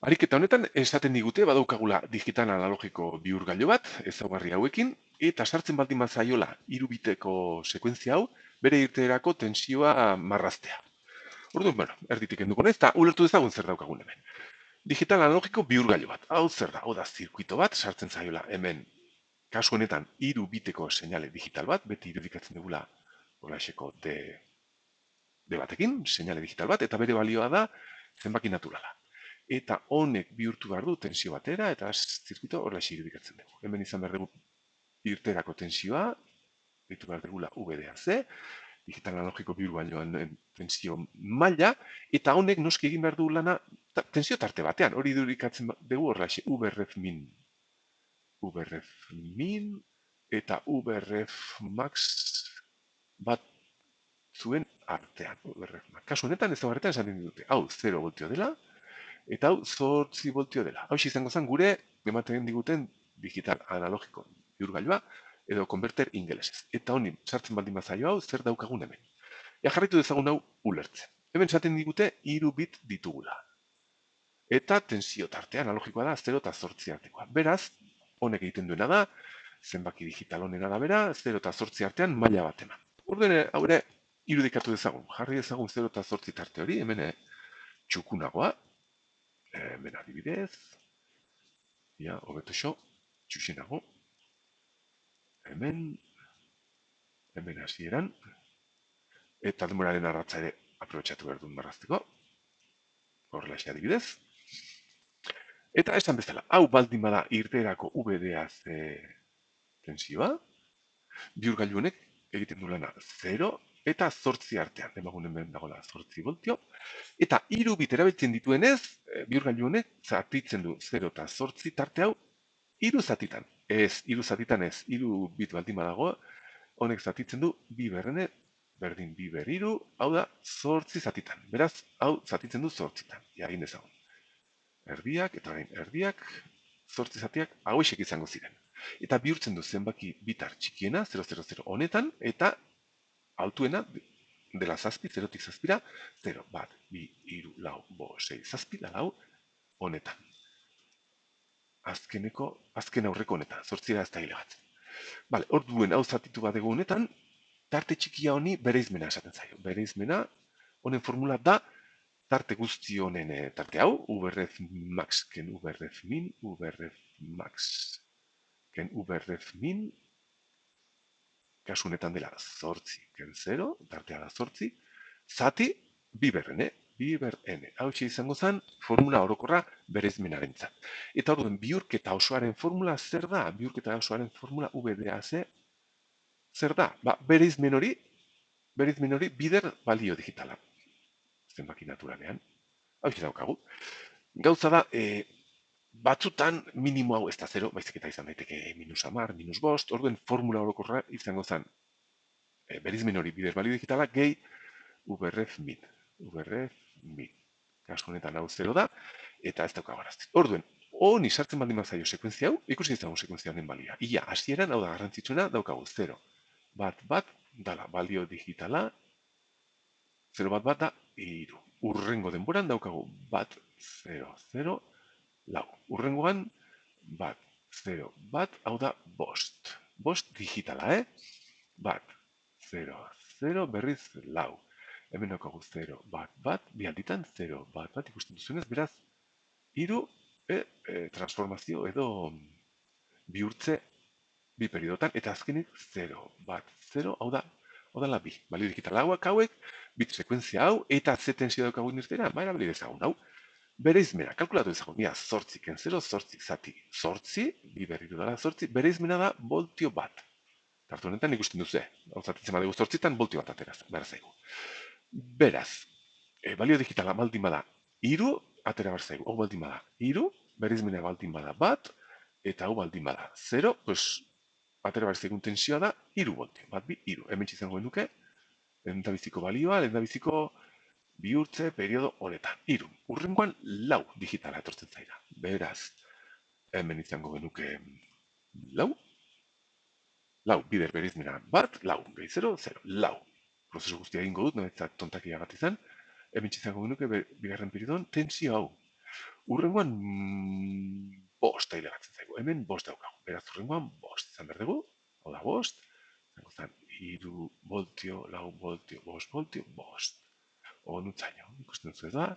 Ariketa honetan esaten digute badaukagula digital analogiko bihurgailu bat, ezaugarri hauekin, eta sartzen baldin bazaiola 3 biteko sekuentzia hau, bere irteerako tensioa marraztea. Orduan, bueno, erditik kenduko naiz, eta ulertu dezagun zer daukagun hemen. Digital analogiko bihurgailu bat. Hau zer da? Hau da zirkuito bat sartzen zaiola hemen. Kasu honetan 3 biteko seinale digital bat, beti irudikatzen dugula holaxeko D batekin, seinale digital bat, eta bere balioa da zenbaki naturala. Eta honek bihurtu behar du tensio batera, eta zirkuito horrelaxe irudikatzen dugu. Hemen izan behar dugu irterako tensioa, ditu behar dugula VDAC, digital analogiko bihurgailuan tensio maila, eta honek noski egin behar du lana tensio tarte batean, hori irudikatzen dugu horrelaxe VRF min. VRF min eta VRF max bat zuen artean. VRF max. Kasu honetan ez horretan esaten dute, hau 0 voltio dela, eta hau 8 voltio dela. Hau izango zen gure ematen diguten digital analogiko bihurgailua edo konverter ingelesez. Eta honi sartzen baldin bazaio hau zer daukagun hemen. Ja jarraitu dezagun hau ulertzen. Hemen esaten digute 3 bit ditugula. Eta tensio tartea analogikoa da 0 eta 8 artekoa. Beraz, honek egiten duena da, zenbaki digital honen arabera, 0 eta 8 artean maila bat eman. Orduan, hau ere, irudikatu dezagun. Jarri dezagun 0 eta 8 tarte hori, hemen txukunagoa, hemen adibidez, ja, hobeto xo, txuxenago, hemen hasieran, eta denboraren arratza ere aprobetxatu behar duen marrazteko, horrela xe adibidez. Eta esan bezala, hau baldin bada irteerako VDAC tensioa, bihurgailu honek egiten du lana 0 eta 8 artean, demagun hemen dagoela 8 voltio, eta 3 bit erabiltzen dituenez, bihurgailu honek zatitzen du 0 eta 8 tarte hau 3 zatitan. Ez, 3 zatitan ez, 3 bit baldin badago, honek zatitzen du bi berrene, berdin bi ber 3, hau da 8 zatitan. Beraz, hau zatitzen du 8tan. Ja, egin dezagun. Erdiak, eta orain erdiak, 8 zatiak hauexek izango ziren. Eta bihurtzen du zenbaki bitar txikiena, 000 honetan, eta altuena dela zazpi, 0tik zazpira, 0, bat, bi, iru, lau, bo, 6, zazpi, da lau, honetan. Azken aurreko honetan, 8 ez da hilegatzen. Bale, hor duen hau zatitu bat dugu honetan, tarte txikia honi bereizmena esaten zaio. Bereizmena, honen formula da, tarte guzti honen tarte hau, VRF max ken VRF min, VRF max ken VRF min, kasu honetan dela 8 ken 0, tartea da 8, zati, biberren, biberren. Hau izango zen formula orokorra bereizmenarentzat. Eta orduan bihurketa osoaren formula zer da? Bihurketa osoaren formula VDAC zer da? Ba, bereizmen hori bider balio digitala. Zenbaki naturalean. Hau daukagu. Gauza da, batzutan minimo hau ez da 0, baizik eta izan daiteke -10, -5, orduen formula orokorra izango zen bereizmen hori bider balio digitala gehi VRF min. VRF min. Kasu honetan hau 0 da, eta ez daukagu arazten. Orduen, honi sartzen baldin bazaio sekuentzia hau, ikusi izagun sekuentzia honen balioa. Ia, hasieran, hau da garrantzitsuena, daukagu 0. Bat, dala, balio digitala, 0 bat da, 3. Urrengo denboran daukagu bat, 0, lau. Urrengoan, bat, 0, hau da, bost. Bost digitala, Bat, 0, berriz, lau. Hemen daukagu 0, bat, bi alditan, 0, bat, ikusten duzunez, beraz, 3 transformazio edo bihurtze bi periodotan, eta azkenik 0, bat, 0, hau da la bi. Balio digital hauek, bit sekuentzia hau, eta Z tensio daukagun irtera, baina bali dezagun, hau. Bereizmena, kalkulatu dezagun, ia, 8 ken 0, 8 zati, 8, bi berriru dara 8, bereizmena da voltio bat. Tartu honetan ikusten duzu, hau zatitzen badugu 8tan, voltio bat atera zaigu. Beraz, balio digitala baldin bada 3, atera behar zaigu, hau baldin bada 3, bereizmena baldin bada bat, eta hau baldin bada 0, pues, atera behar zaigun tensioa da 3 voltio, bat bi, 3. Hemen txizango genuke, lehendabiziko balioa, lehendabiziko bihurtze periodo honetan. 3. Urrengoan lau digitala etortzen zaira. Beraz, hemen izango genuke lau, bider bereizmena bat, lau, gehi 0, 0, lau. Prozesu guztia egingo dut, noetzat tontakia bat izan, hemen txizango genuke bigarren periodon tensio hau. Urrengoan bost ailegatzen zaigu. Hemen bost daukagu. Beraz, urrengoan bost izan behar dugu. Hau da bost. Zango zan, 3 voltio, 4 voltio, 5 voltio, bost. Onutzaino, ikusten duzu ez da?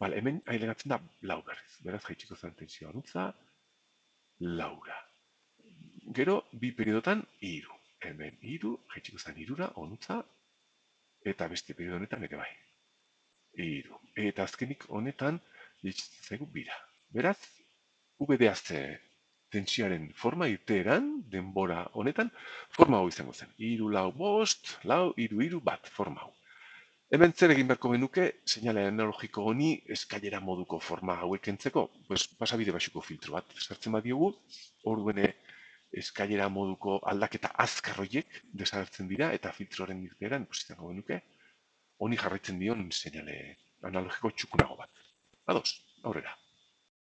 Bale, hemen ailegatzen da lau berriz. Beraz, jaitsiko zen tensioa onutza, laura. Gero, bi periodotan, iru. Hemen iru, jaitsiko zen irura, onutza, eta beste periodo honetan ere bai. Iru. Eta azkenik honetan, jaitsiko zaigu bira. Beraz, VDAC tensioaren forma irteeran, denbora honetan, forma hau izango zen. Iru, lau, bost, lau, iru, bat, forma hau. Hemen zer egin beharko genuke, seinale analogiko honi eskailera moduko forma hauek entzeko, pues, pasabide baxuko filtro bat sartzen badiogu, orduene eskailera moduko aldaketa azkar horiek desagertzen dira, eta filtroren irteeran, pues, izango genuke, honi jarraitzen dion seinale analogiko txukunago bat. Ados, aurrera.